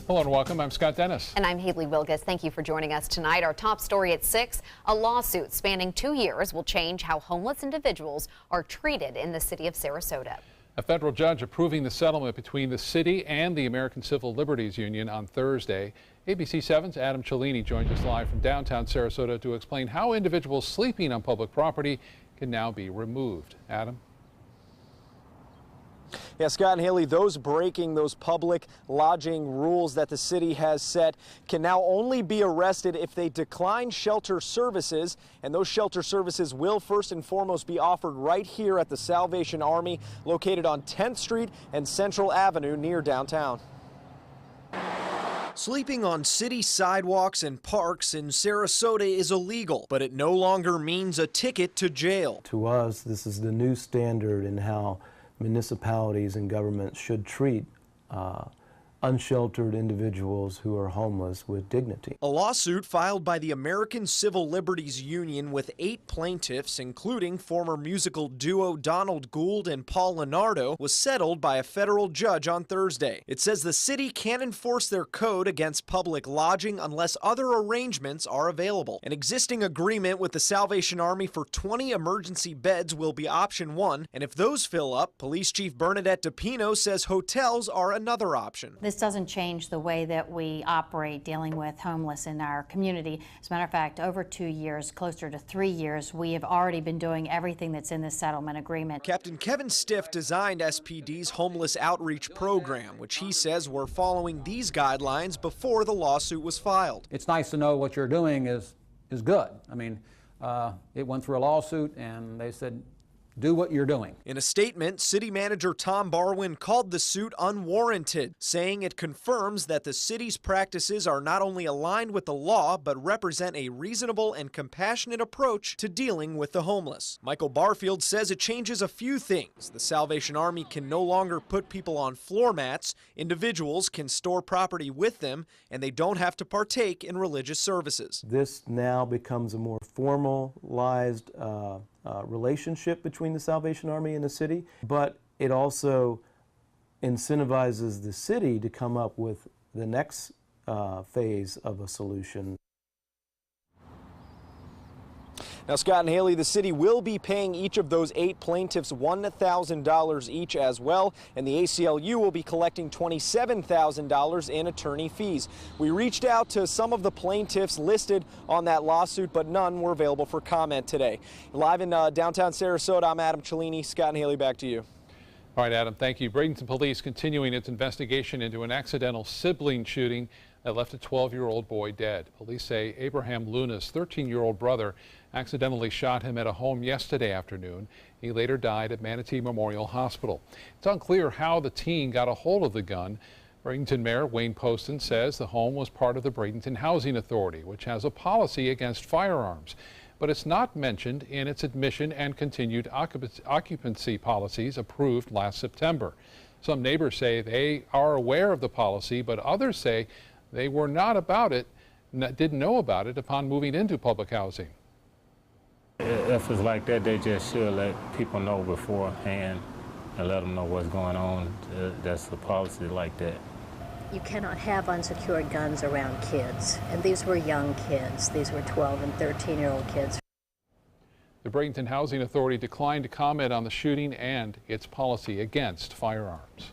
Hello and welcome. I'm Scott Dennis. And I'm Haley Wilgus. Thank you for joining us tonight. Our top story at 6, a lawsuit spanning 2 years will change how homeless individuals are treated in the city of Sarasota. A federal judge approving the settlement between the city and the American Civil Liberties Union on Thursday. ABC 7's Adam Cellini joins us live from downtown Sarasota to explain how individuals sleeping on public property can now be removed. Adam? Yeah, Scott and Haley, those breaking those public lodging rules that the city has set can now only be arrested if they decline shelter services, and those shelter services will first and foremost be offered right here at the Salvation Army, located on 10th Street and Central Avenue near downtown. Sleeping on city sidewalks and parks in Sarasota is illegal, but it no longer means a ticket to jail. To us, this is the new standard in how municipalities and governments should treat unsheltered individuals who are homeless with dignity. A lawsuit filed by the American Civil Liberties Union with 8 plaintiffs, including former musical duo Donald Gould and Paul Leonardo, was settled by a federal judge on Thursday. It says the city can't enforce their code against public lodging unless other arrangements are available. An existing agreement with the Salvation Army for 20 emergency beds will be option 1, and if those fill up, Police Chief Bernadette DePino says hotels are another option. This doesn't change the way that we operate dealing with homeless in our community. As a matter of fact, over 2 years, closer to 3 years, we have already been doing everything that's in this settlement agreement. Captain Kevin Stiff designed SPD's homeless outreach program, which he says were following these guidelines before the lawsuit was filed. It's nice to know what you're doing is good. I mean, it went through a lawsuit and they said, do what you're doing. In a statement, City Manager Tom Barwin called the suit unwarranted, saying it confirms that the city's practices are not only aligned with the law, but represent a reasonable and compassionate approach to dealing with the homeless. Michael Barfield says it changes a few things. The Salvation Army can no longer put people on floor mats, individuals can store property with them, and they don't have to partake in religious services. This now becomes a more formalized relationship between the Salvation Army and the city, but it also incentivizes the city to come up with the next phase of a solution. Now, Scott and Haley, the city will be paying each of those 8 plaintiffs $1,000 each as well, and the ACLU will be collecting $27,000 in attorney fees. We reached out to some of the plaintiffs listed on that lawsuit, but none were available for comment today. Live in downtown Sarasota, I'm Adam Cellini. Scott and Haley, back to you. All right, Adam, thank you. Bradenton Police continuing its investigation into an accidental sibling shooting that left a 12-year-old boy dead. Police say Abraham Luna's 13-year-old brother accidentally shot him at a home yesterday afternoon. He later died at Manatee Memorial Hospital. It's unclear how the teen got a hold of the gun. Bradenton Mayor Wayne Poston says the home was part of the Bradenton Housing Authority, which has a policy against firearms, but it's not mentioned in its admission and continued occupancy policies approved last September. Some neighbors say they are aware of the policy, but others say they were not about it, didn't know about it upon moving into public housing. If it's like that, they just should let people know beforehand and let them know what's going on. That's the policy like that. You cannot have unsecured guns around kids, and these were young kids. These were 12 and 13-year-old kids. The Bradenton Housing Authority declined to comment on the shooting and its policy against firearms.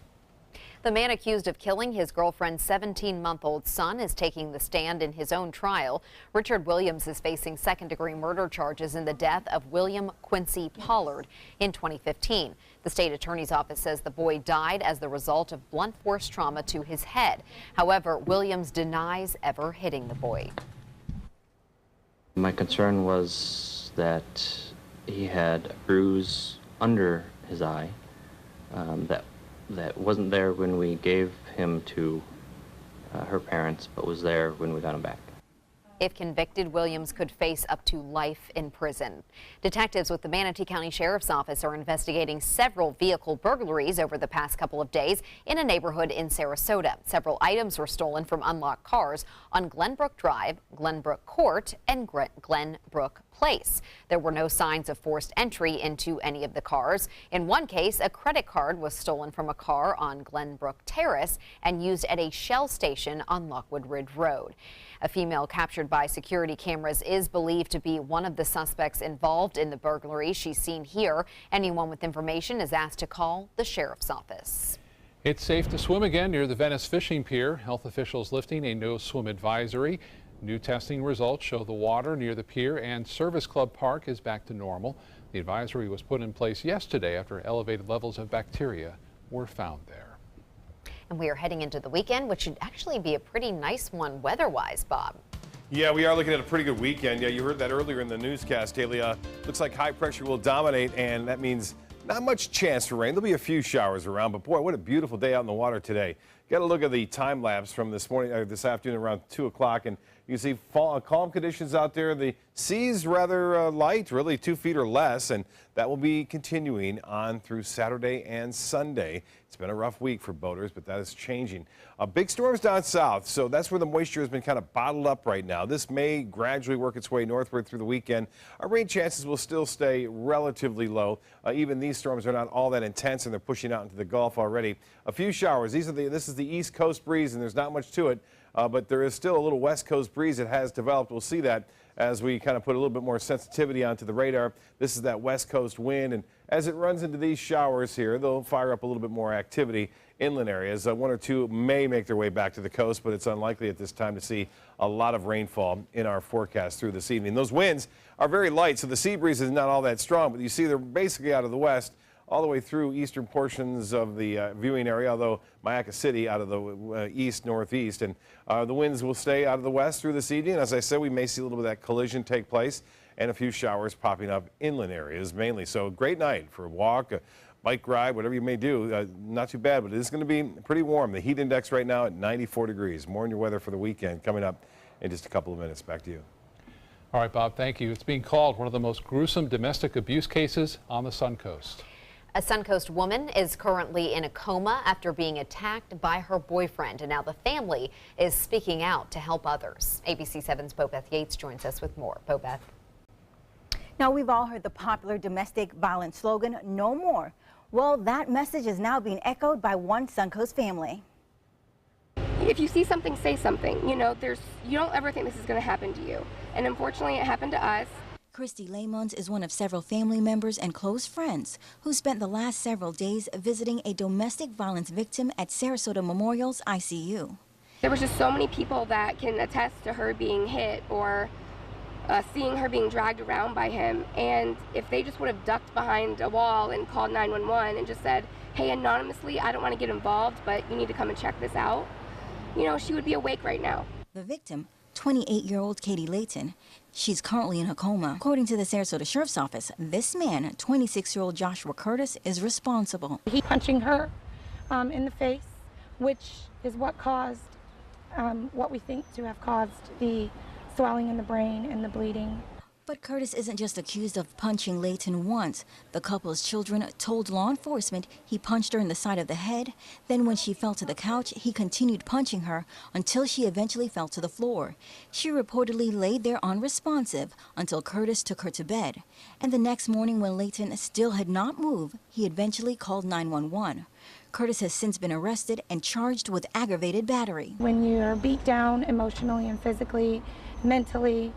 The man accused of killing his girlfriend's 17-month-old son is taking the stand in his own trial. Richard Williams is facing second-degree murder charges in the death of William Quincy Pollard in 2015. The state attorney's office says the boy died as the result of blunt force trauma to his head. However, Williams denies ever hitting the boy. My concern was that he had a bruise under his eye that wasn't there when we gave him to her parents, but was there when we got him back. If convicted, Williams could face up to life in prison. Detectives with the Manatee County Sheriff's Office are investigating several vehicle burglaries over the past couple of days in a neighborhood in Sarasota. Several items were stolen from unlocked cars on Glenbrook Drive, Glenbrook Court, and Glenbrook place. There were no signs of forced entry into any of the cars. In one case, a credit card was stolen from a car on Glenbrook Terrace and used at a Shell station on Lockwood Ridge Road. A female captured by security cameras is believed to be one of the suspects involved in the burglary. She's seen here. Anyone with information is asked to call the sheriff's office. It's safe to swim again near the Venice Fishing Pier. Health officials lifting a no swim advisory. New testing results show the water near the pier and Service Club Park is back to normal. The advisory was put in place yesterday after elevated levels of bacteria were found there. And we are heading into the weekend, which should actually be a pretty nice one weather-wise, Bob. Yeah, we are looking at a pretty good weekend. Yeah, you heard that earlier in the newscast, Haley. Looks like high pressure will dominate, and that means not much chance for rain. There'll be a few showers around, but boy, what a beautiful day out in the water today. Got to look at the time lapse from this morning, this afternoon around 2 o'clock, and you see calm conditions out there. The sea's rather light, really 2 feet or less, and that will be continuing on through Saturday and Sunday. It's been a rough week for boaters, but that is changing. Big storms down south, so that's where the moisture has been kind of bottled up right now. This may gradually work its way northward through the weekend. Our rain chances will still stay relatively low. Even these storms are not all that intense, and they're pushing out into the Gulf already. A few showers. This is the east coast breeze, and there's not much to it. But there is still a little west coast breeze that has developed. We'll see that as we kind of put a little bit more sensitivity onto the radar. This is that west coast wind, and as it runs into these showers here, they'll fire up a little bit more activity. Inland areas, 1 or 2 may make their way back to the coast, but it's unlikely at this time to see a lot of rainfall in our forecast through this evening. Those winds are very light, so the sea breeze is not all that strong, but you see they're basically out of the west all the way through eastern portions of the viewing area, although Mayaca City out of the east, northeast. And the winds will stay out of the west through this evening. As I said, we may see a little bit of that collision take place and a few showers popping up inland areas mainly. So great night for a walk, a bike ride, whatever you may do. Not too bad, but it is going to be pretty warm. The heat index right now at 94 degrees. More on your weather for the weekend coming up in just a couple of minutes. Back to you. All right, Bob, thank you. It's being called one of the most gruesome domestic abuse cases on the Suncoast. A Suncoast woman is currently in a coma after being attacked by her boyfriend, and now the family is speaking out to help others. ABC 7's Bobeth Yates joins us with more. Bobeth. Now, we've all heard the popular domestic violence slogan, "No more." Well, that message is now being echoed by one Suncoast family. If you see something, say something. You know, you don't ever think this is going to happen to you. And unfortunately, it happened to us. Christy Lamons is one of several family members and close friends who spent the last several days visiting a domestic violence victim at Sarasota Memorial's ICU. There was just so many people that can attest to her being hit or seeing her being dragged around by him. And if they just would have ducked behind a wall and called 911 and just said, "Hey, anonymously, I don't want to get involved, but you need to come and check this out," you know, she would be awake right now. The victim, 28-year-old Katie Layton, she's currently in a coma. According to the Sarasota Sheriff's Office, this man, 26-year-old Joshua Curtis, is responsible. He punching her in the face, which is what caused, what we think to have caused the swelling in the brain and the bleeding. But Curtis isn't just accused of punching Layton once. The couple's children told law enforcement he punched her in the side of the head. Then when she fell to the couch, he continued punching her until she eventually fell to the floor. She reportedly laid there unresponsive until Curtis took her to bed. And the next morning, when Layton still had not moved, he eventually called 911. Curtis has since been arrested and charged with aggravated battery. When you're beat down emotionally and physically, mentally,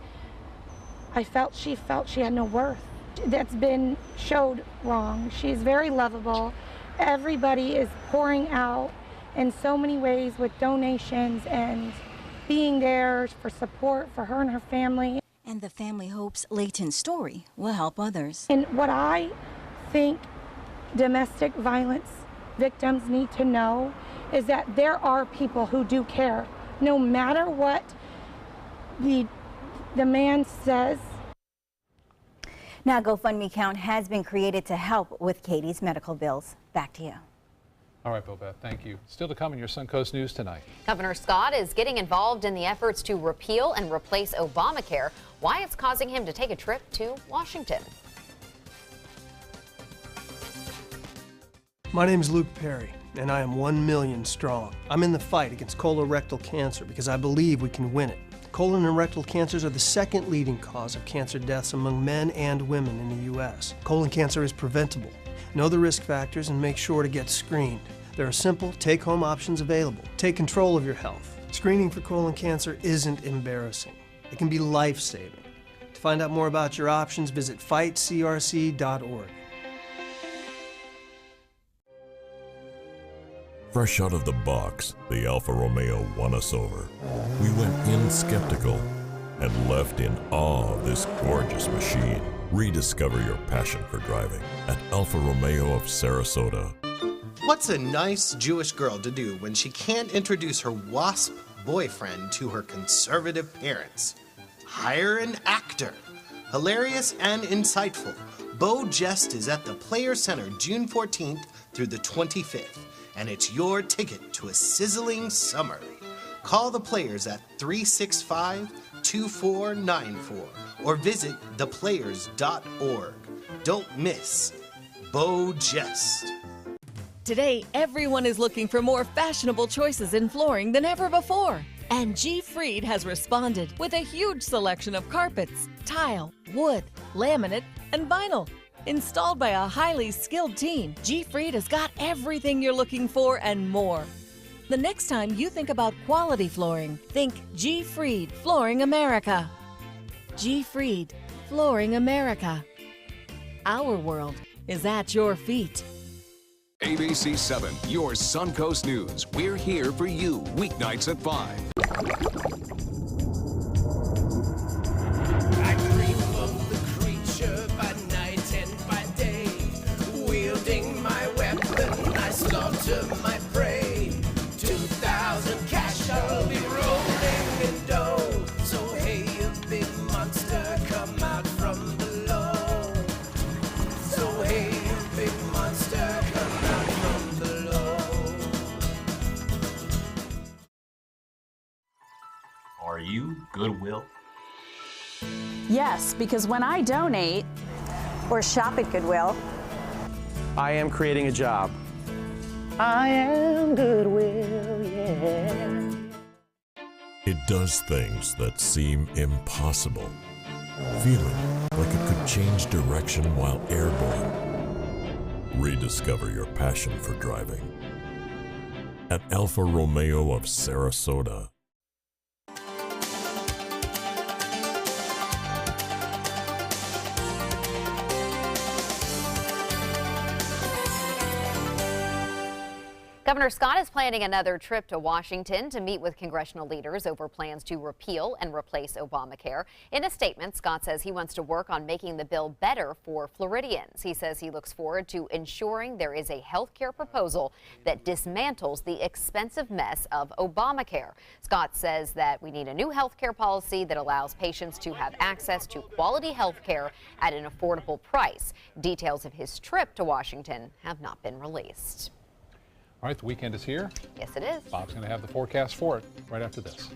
she felt she had no worth. That's been showed wrong. She's very lovable. Everybody is pouring out in so many ways with donations and being there for support for her and her family. And the family hopes Layton's story will help others. And what I think domestic violence victims need to know is that there are people who do care, no matter what the man says. Now, a GoFundMe account has been created to help with Katie's medical bills. Back to you. All right, Bobeth, thank you. Still to come in your Suncoast News tonight. Governor Scott is getting involved in the efforts to repeal and replace Obamacare, why it's causing him to take a trip to Washington. My name is Luke Perry, and I am 1 million strong. I'm in the fight against colorectal cancer because I believe we can win it. Colon and rectal cancers are the second leading cause of cancer deaths among men and women in the U.S. Colon cancer is preventable. Know the risk factors and make sure to get screened. There are simple, take-home options available. Take control of your health. Screening for colon cancer isn't embarrassing. It can be life-saving. To find out more about your options, visit fightcrc.org. Fresh out of the box, the Alfa Romeo won us over. We went in skeptical and left in awe of this gorgeous machine. Rediscover your passion for driving at Alfa Romeo of Sarasota. What's a nice Jewish girl to do when she can't introduce her WASP boyfriend to her conservative parents? Hire an actor. Hilarious and insightful, Bo Jest is at the Players Center June 14th through the 25th, and it's your ticket to a sizzling summer. Call the Players at 365-2494 or visit theplayers.org. Don't miss Bo Jest. Today, everyone is looking for more fashionable choices in flooring than ever before. And G. Fried has responded with a huge selection of carpets, tile, wood, laminate, and vinyl. Installed by a highly skilled team, G. Fried has got everything you're looking for and more. The next time you think about quality flooring, think G. Fried Flooring America. G. Fried Flooring America. Our world is at your feet. ABC 7, your Suncoast News. We're here for you weeknights at 5. I dream of the creature by night and by day. Wielding my weapon, I slaughter my prey. 2,000 cash, I'll be rolling in dough. So hey, you big monster, come out from below. So hey, you big monster, come out from below. Are you Goodwill? Yes, because when I donate or shop at Goodwill, I am creating a job. I am Goodwill, yeah. It does things that seem impossible. Feeling like it could change direction while airborne. Rediscover your passion for driving at Alfa Romeo of Sarasota. Governor Scott is planning another trip to Washington to meet with congressional leaders over plans to repeal and replace Obamacare. In a statement, Scott says he wants to work on making the bill better for Floridians. He says he looks forward to ensuring there is a health care proposal that dismantles the expensive mess of Obamacare. Scott says that we need a new health care policy that allows patients to have access to quality health care at an affordable price. Details of his trip to Washington have not been released. All right, the weekend is here. Yes, it is. Bob's going to have the forecast for it right after this.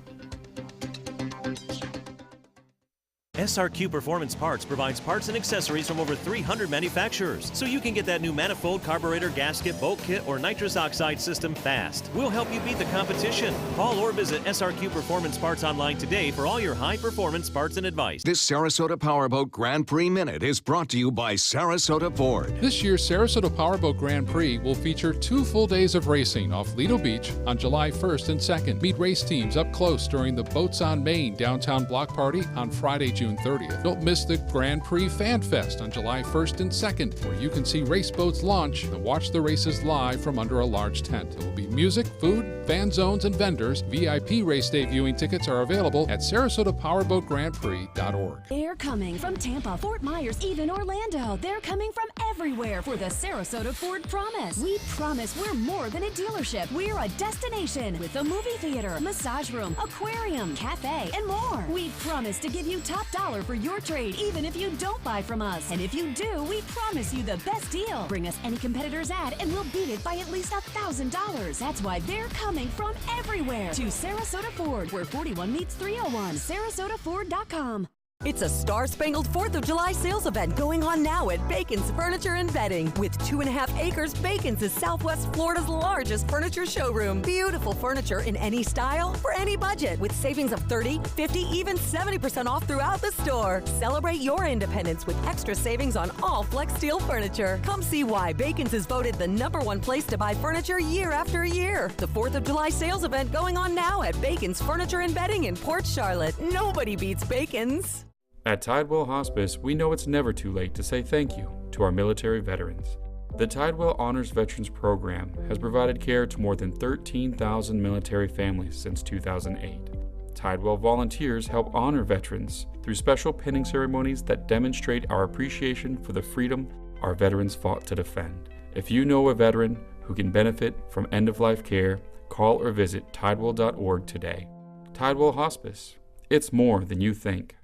SRQ Performance Parts provides parts and accessories from over 300 manufacturers, so you can get that new manifold, carburetor, gasket, bolt kit, or nitrous oxide system fast. We'll help you beat the competition. Call or visit SRQ Performance Parts online today for all your high-performance parts and advice. This Sarasota Powerboat Grand Prix Minute is brought to you by Sarasota Ford. This year's Sarasota Powerboat Grand Prix will feature 2 full days of racing off Lido Beach on July 1st and 2nd. Meet race teams up close during the Boats on Main downtown block party on Friday, June 30th. Don't miss the Grand Prix Fan Fest on July 1st and 2nd, where you can see race boats launch and watch the races live from under a large tent. There will be music, food, fan zones, and vendors. VIP race day viewing tickets are available at SarasotaPowerboatGrandPrix.org. They're coming from Tampa, Fort Myers, even Orlando. They're coming from everywhere for the Sarasota Ford Promise. We promise we're more than a dealership. We're a destination with a movie theater, massage room, aquarium, cafe, and more. We promise to give you top dollar for your trade, even if you don't buy from us. And if you do, we promise you the best deal. Bring us any competitor's ad and we'll beat it by at least $1,000. That's why they're coming from everywhere to Sarasota Ford, where 41 meets 301. SarasotaFord.com. It's a star-spangled 4th of July sales event going on now at Bacon's Furniture and Bedding. With 2.5 acres, Bacon's is Southwest Florida's largest furniture showroom. Beautiful furniture in any style, for any budget, with savings of 30, 50, even 70% off throughout the store. Celebrate your independence with extra savings on all Flex Steel furniture. Come see why Bacon's is voted the #1 place to buy furniture year after year. The 4th of July sales event going on now at Bacon's Furniture and Bedding in Port Charlotte. Nobody beats Bacon's. At Tidewell Hospice, we know it's never too late to say thank you to our military veterans. The Tidewell Honors Veterans Program has provided care to more than 13,000 military families since 2008. Tidewell volunteers help honor veterans through special pinning ceremonies that demonstrate our appreciation for the freedom our veterans fought to defend. If you know a veteran who can benefit from end-of-life care, call or visit tidewell.org today. Tidewell Hospice. It's more than you think.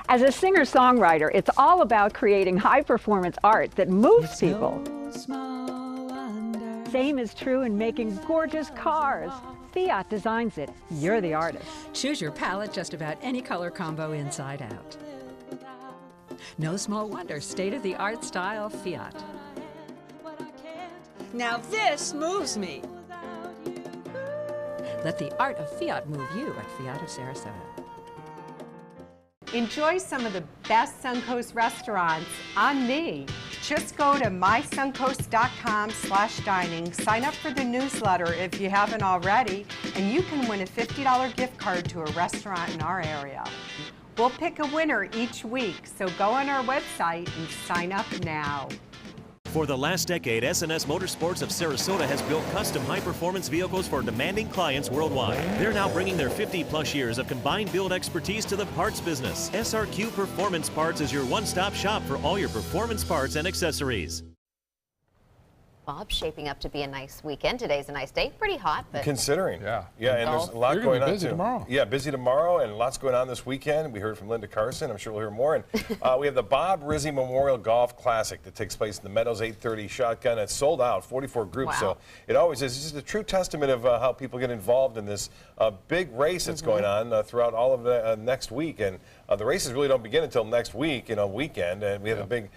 As a singer-songwriter, it's all about creating high-performance art that moves people. Same is true in making gorgeous cars. Fiat designs it. You're the artist. Choose your palette just about any color combo inside out. No small wonder, state-of-the-art style Fiat. Now this moves me. Let the art of Fiat move you at Fiat of Sarasota. Enjoy some of the best Suncoast restaurants on me. Just go to mysuncoast.com/dining, sign up for the newsletter if you haven't already, and you can win a $50 gift card to a restaurant in our area. We'll pick a winner each week, so go on our website and sign up now. For the last decade, S&S Motorsports of Sarasota has built custom high-performance vehicles for demanding clients worldwide. They're now bringing their 50-plus years of combined build expertise to the parts business. SRQ Performance Parts is your one-stop shop for all your performance parts and accessories. Bob, shaping up to be a nice weekend. Today's a nice day. Pretty hot, but considering. Yeah, and there's a lot You're going gonna be on busy too. tomorrow. Yeah, busy tomorrow, and lots going on this weekend. We heard from Linda Carson. I'm sure we'll hear more. And we have the Bob Rizzi Memorial Golf Classic that takes place in the Meadows 830 Shotgun. It's sold out, 44 groups. Wow. So it always is. It's just a true testament of how people get involved in this big race that's going on throughout all of the next week. And the races really don't begin until next week, weekend. And we have a big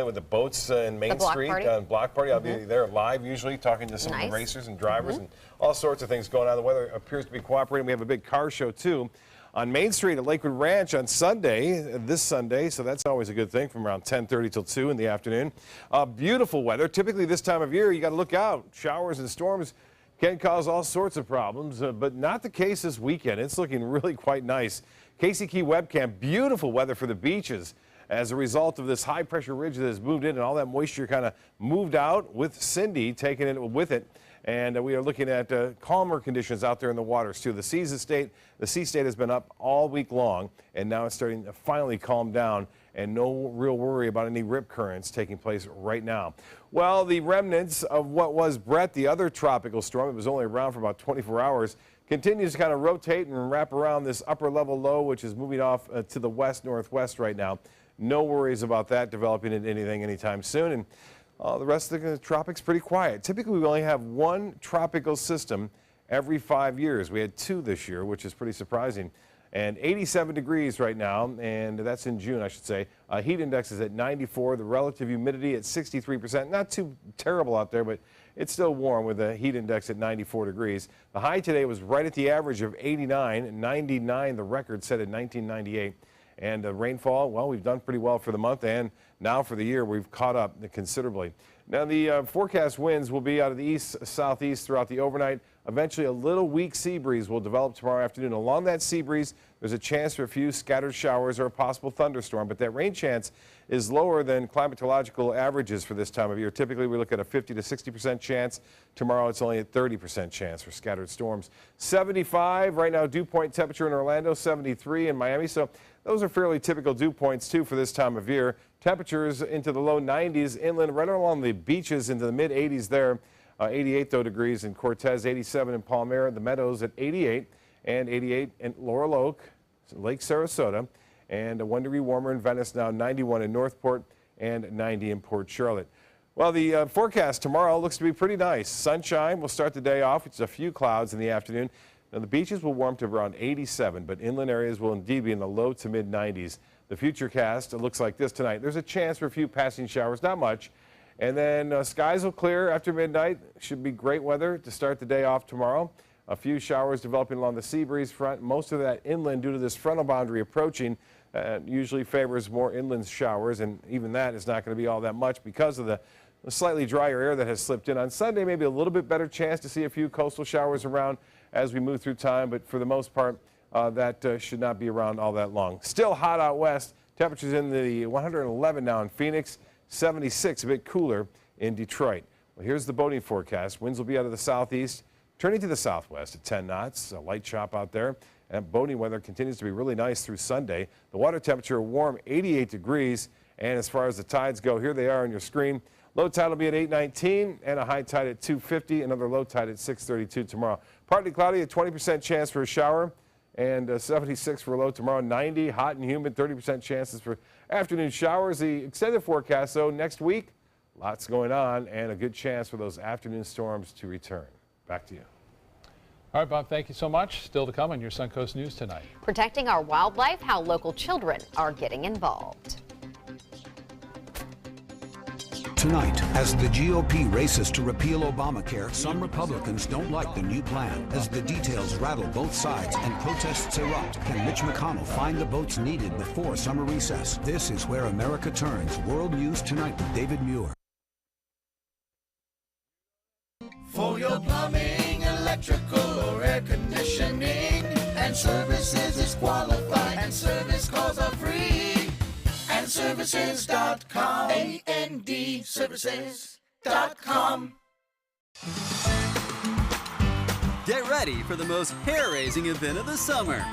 with the boats in Main Street block party. I'll be there live usually talking to some of the racers and drivers and all sorts of things going on. The weather appears to be cooperating. We have a big car show too on Main Street at Lakewood Ranch on Sunday, this Sunday, so that's always a good thing from around 10:30 till 2 in the afternoon. Beautiful weather. Typically this time of year you got to look out. Showers and storms can cause all sorts of problems, but not the case this weekend. It's looking really quite nice. Casey Key webcam, beautiful weather for the beaches as a result of this high pressure ridge that has moved in and all that moisture kind of moved out with Cindy taking it with it. And we are looking at calmer conditions out there in the waters too. The sea state has been up all week long, and now it's starting to finally calm down, and no real worry about any rip currents taking place right now. Well, the remnants of what was Brett, the other tropical storm, it was only around for about 24 hours, continues to kind of rotate and wrap around this upper level low, which is moving off to the west-northwest right now. No worries about that developing into anything anytime soon. And the rest of the tropics pretty quiet. Typically, we only have one tropical system every 5 years. We had 2 this year, which is pretty surprising. And 87 degrees right now, and that's in June, I should say. Heat index is at 94. The relative humidity at 63%. Not too terrible out there, but it's still warm with a heat index at 94 degrees. The high today was right at the average of 89, 99, the record set at 1998. And rainfall, well, we've done pretty well for the month, and now for the year, we've caught up considerably. Now, the forecast winds will be out of the east-southeast throughout the overnight. Eventually, a little weak sea breeze will develop tomorrow afternoon. Along that sea breeze, there's a chance for a few scattered showers or a possible thunderstorm, but that rain chance is lower than climatological averages for this time of year. Typically, we look at a 50 to 60% chance. Tomorrow, it's only a 30% chance for scattered storms. 75 right now, dew point temperature in Orlando, 73 in Miami. So those are fairly typical dew points, too, for this time of year. Temperatures into the low 90s inland, right along the beaches into the mid-80s there. 88, though, degrees in Cortez, 87 in Palmyra, the Meadows at 88, and 88 in Laurel Oak, Lake Sarasota, and 1 degree warmer in Venice now, 91 in Northport, and 90 in Port Charlotte. Well, the forecast tomorrow looks to be pretty nice. Sunshine will start the day off. It's a few clouds in the afternoon. Now, the beaches will warm to around 87, but inland areas will indeed be in the low to mid 90s. The futurecast looks like this tonight. There's a chance for a few passing showers, not much. And then skies will clear after midnight. Should be great weather to start the day off tomorrow. A few showers developing along the sea breeze front. Most of that inland due to this frontal boundary approaching usually favors more inland showers, and even that is not going to be all that much because of the slightly drier air that has slipped in. On Sunday, maybe a little bit better chance to see a few coastal showers around as we move through time, but for the most part, that should not be around all that long. Still hot out west. Temperatures in the 111 now in Phoenix, 76, a bit cooler in Detroit. Well, here's the boating forecast. Winds will be out of the southeast, turning to the southwest at 10 knots. A light chop out there. And boating weather continues to be really nice through Sunday. The water temperature warm, 88 degrees. And as far as the tides go, here they are on your screen. Low tide will be at 8:19 and a high tide at 2:50. Another low tide at 6:32 tomorrow. Partly cloudy, a 20% chance for a shower, and 76 for a low tomorrow. 90, hot and humid, 30% chances for afternoon showers. The extended forecast, though, next week, lots going on and a good chance for those afternoon storms to return. Back to you. All right, Bob, thank you so much. Still to come on your Suncoast News tonight. Protecting our wildlife, how local children are getting involved. Tonight, as the GOP races to repeal Obamacare, some Republicans don't like the new plan. As the details rattle both sides and protests erupt, can Mitch McConnell find the votes needed before summer recess? This is Where America Turns. World News Tonight with David Muir. For your plumbing, electrical, or air conditioning, and services is qualified, and service calls are free. And services.com, A-N-D, services.com. Get ready for the most hair-raising event of the summer.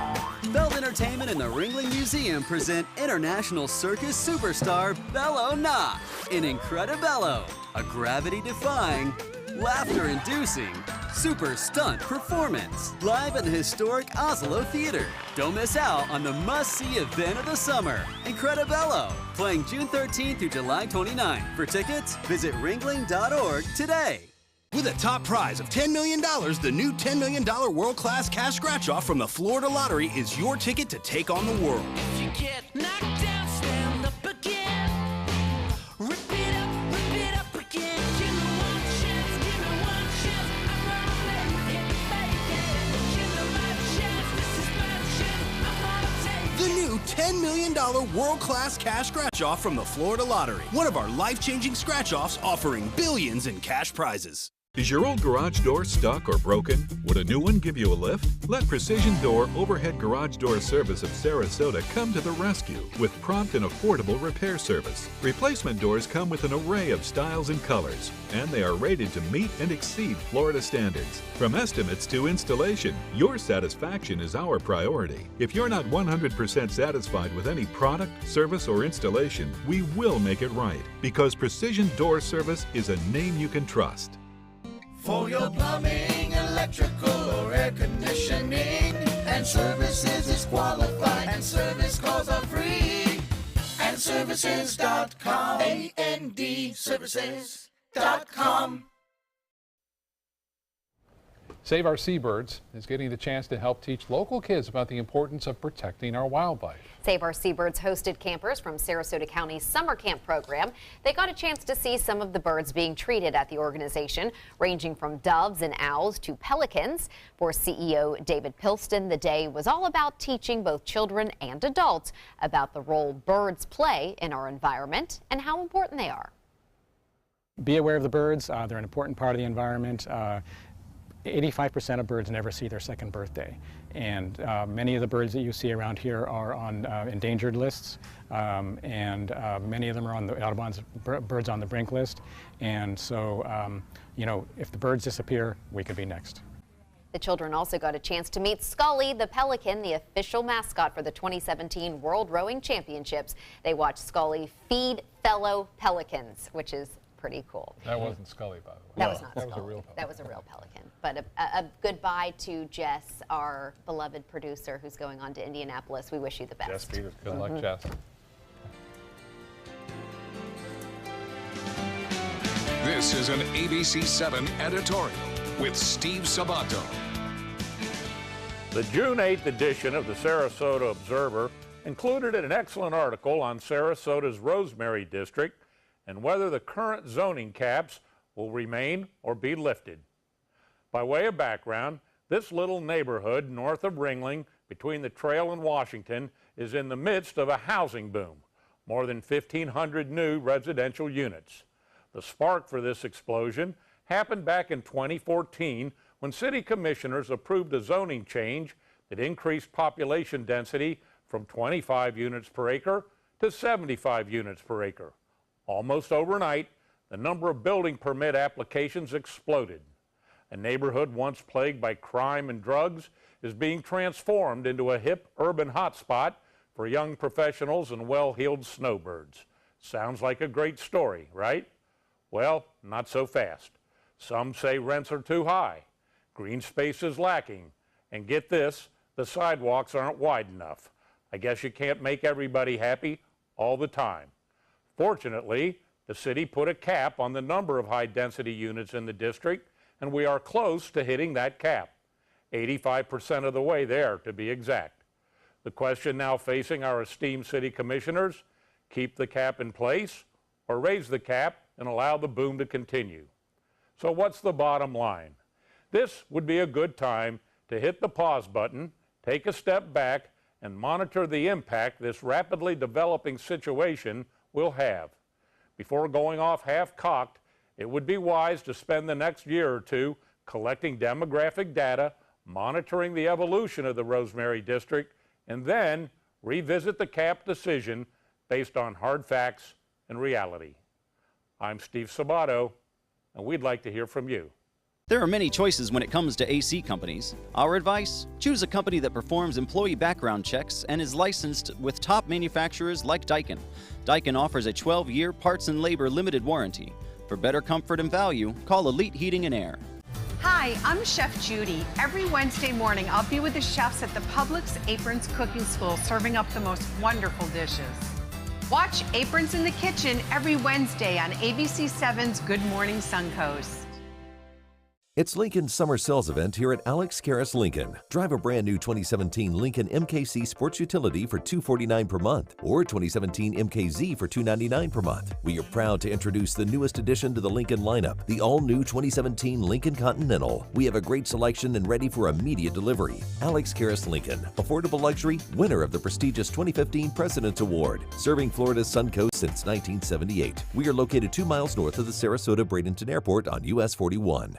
Feld Entertainment and the Ringling Museum present international circus superstar Bello Knott in Incredibello, a gravity-defying, laughter-inducing, super stunt performance live at the historic Oslo Theater. Don't miss out on the must-see event of the summer, Incredibello, playing June 13th through July 29th. For tickets, visit ringling.org today. With a top prize of $10 million, the new $10 million world-class cash scratch-off from the Florida Lottery is your ticket to take on the world. If you get knocked down, stand up again. Rip it up again. Give me one chance, give me one chance. I'm gonna make it, Give me my chance, this is my chance. I'm gonna take The new $10 million world-class cash scratch-off from the Florida Lottery. One of our life-changing scratch-offs offering billions in cash prizes. Is your old garage door stuck or broken? Would a new one give you a lift? Let Precision Door Overhead Garage Door Service of Sarasota come to the rescue with prompt and affordable repair service. Replacement doors come with an array of styles and colors, and they are rated to meet and exceed Florida standards. From estimates to installation, your satisfaction is our priority. If you're not 100% satisfied with any product, service, or installation, we will make it right, because Precision Door Service is a name you can trust. For your plumbing, electrical, or air conditioning, and services is qualified, and service calls are free. And services.com, A-N-D, services.com. Save Our Seabirds is getting the chance to help teach local kids about the importance of protecting our wildlife. Save Our Seabirds hosted campers from Sarasota County's summer camp program. They got a chance to see some of the birds being treated at the organization, ranging from doves and owls to pelicans. For CEO David Pilston, the day was all about teaching both children and adults about the role birds play in our environment and how important they are. Be aware of the birds. They're an important part of the environment. 85% of birds never see their second birthday, and many of the birds that you see around here are on endangered lists, and many of them are on the Audubon's Birds on the Brink list, and so you know, if the birds disappear, we could be next. The children also got a chance to meet Scully, the pelican, the official mascot for the 2017 World Rowing Championships. They watched Scully feed fellow pelicans, which is pretty cool. That wasn't Scully, by the way. That was not That Scully. was a real pelican. That was a real pelican. But a goodbye to Jess, our beloved producer who's going on to Indianapolis. We wish you the best. Jess Peters. Good luck, Jess. This is an ABC 7 editorial with Steve Sabato. The June 8th edition of the Sarasota Observer included an excellent article on Sarasota's Rosemary District and whether the current zoning caps will remain or be lifted. By way of background, this little neighborhood north of Ringling between the trail and Washington is in the midst of a housing boom, more than 1,500 new residential units. The spark for this explosion happened back in 2014 when city commissioners approved a zoning change that increased population density from 25 units per acre to 75 units per acre. Almost overnight, the number of building permit applications exploded. A neighborhood once plagued by crime and drugs is being transformed into a hip urban hotspot for young professionals and well-heeled snowbirds. Sounds like a great story, right? Well, not so fast. Some say rents are too high, green space is lacking, and get this, the sidewalks aren't wide enough. I guess you can't make everybody happy all the time. Fortunately, the city put a cap on the number of high-density units in the district, and we are close to hitting that cap. 85% of the way there, to be exact. The question now facing our esteemed city commissioners, keep the cap in place or raise the cap and allow the boom to continue. So what's the bottom line? This would be a good time to hit the pause button, take a step back, and monitor the impact this rapidly developing situation will have. Before going off half-cocked, it would be wise to spend the next year or two collecting demographic data, monitoring the evolution of the Rosemary District, and then revisit the cap decision based on hard facts and reality. I'm Steve Sabato, and we'd like to hear from you. There are many choices when it comes to AC companies. Our advice? Choose a company that performs employee background checks and is licensed with top manufacturers like Daikin. Daikin offers a 12-year parts and labor limited warranty. For better comfort and value, call Elite Heating and Air. Hi, I'm Chef Judy. Every Wednesday morning, I'll be with the chefs at the Publix Aprons Cooking School serving up the most wonderful dishes. Watch Aprons in the Kitchen every Wednesday on ABC7's Good Morning Suncoast. It's Lincoln's summer sales event here at Alex Karras Lincoln. Drive a brand new 2017 Lincoln MKC Sports Utility for $249 per month or 2017 MKZ for $299 per month. We are proud to introduce the newest addition to the Lincoln lineup, the all-new 2017 Lincoln Continental. We have a great selection and ready for immediate delivery. Alex Karras Lincoln, affordable luxury, winner of the prestigious 2015 President's Award, serving Florida's Suncoast since 1978. We are located 2 miles north of the Sarasota-Bradenton Airport on US 41.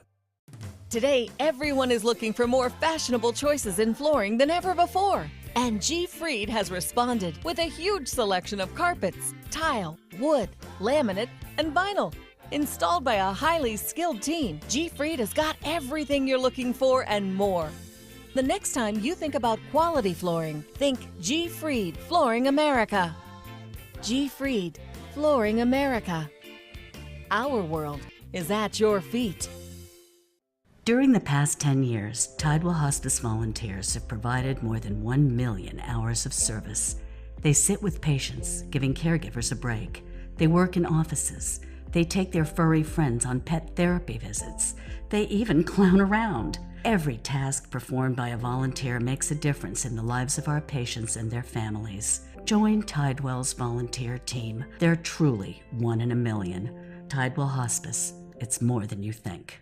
Today, everyone is looking for more fashionable choices in flooring than ever before. And G. Fried has responded with a huge selection of carpets, tile, wood, laminate, and vinyl. Installed by a highly skilled team, G. Fried has got everything you're looking for and more. The next time you think about quality flooring, think G. Fried Flooring America. G. Fried Flooring America. Our world is at your feet. During the past 10 years, Tidewell Hospice volunteers have provided more than 1 million hours of service. They sit with patients, giving caregivers a break. They work in offices. They take their furry friends on pet therapy visits. They even clown around. Every task performed by a volunteer makes a difference in the lives of our patients and their families. Join Tidewell's volunteer team. They're truly 1 in a million. Tidewell Hospice. It's more than you think.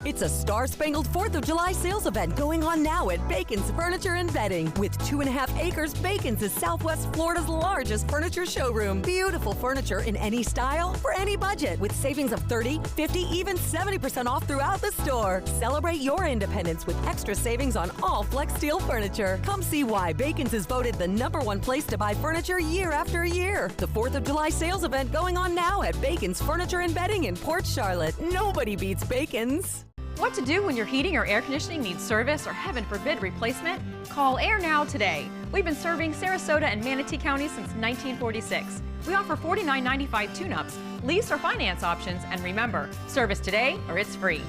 It's a star-spangled 4th of July sales event going on now at Bacon's Furniture and Bedding. With 2.5 acres, Bacon's is Southwest Florida's largest furniture showroom. Beautiful furniture in any style, for any budget, with savings of 30, 50, even 70% off throughout the store. Celebrate your independence with extra savings on all Flex Steel furniture. Come see why Bacon's is voted the #1 place to buy furniture year after year. The 4th of July sales event going on now at Bacon's Furniture and Bedding in Port Charlotte. Nobody beats Bacon's. What to do when your heating or air conditioning needs service or, heaven forbid, replacement? Call Air Now today. We've been serving Sarasota and Manatee County since 1946. We offer $49.95 tune-ups, lease or finance options, and remember, service today or it's free.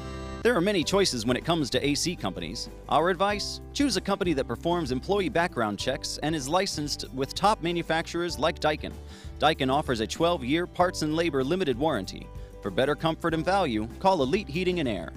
There are many choices when it comes to AC companies. Our advice? Choose a company that performs employee background checks and is licensed with top manufacturers like Daikin. Daikin offers a 12-year parts and labor limited warranty. For better comfort and value, call Elite Heating and Air.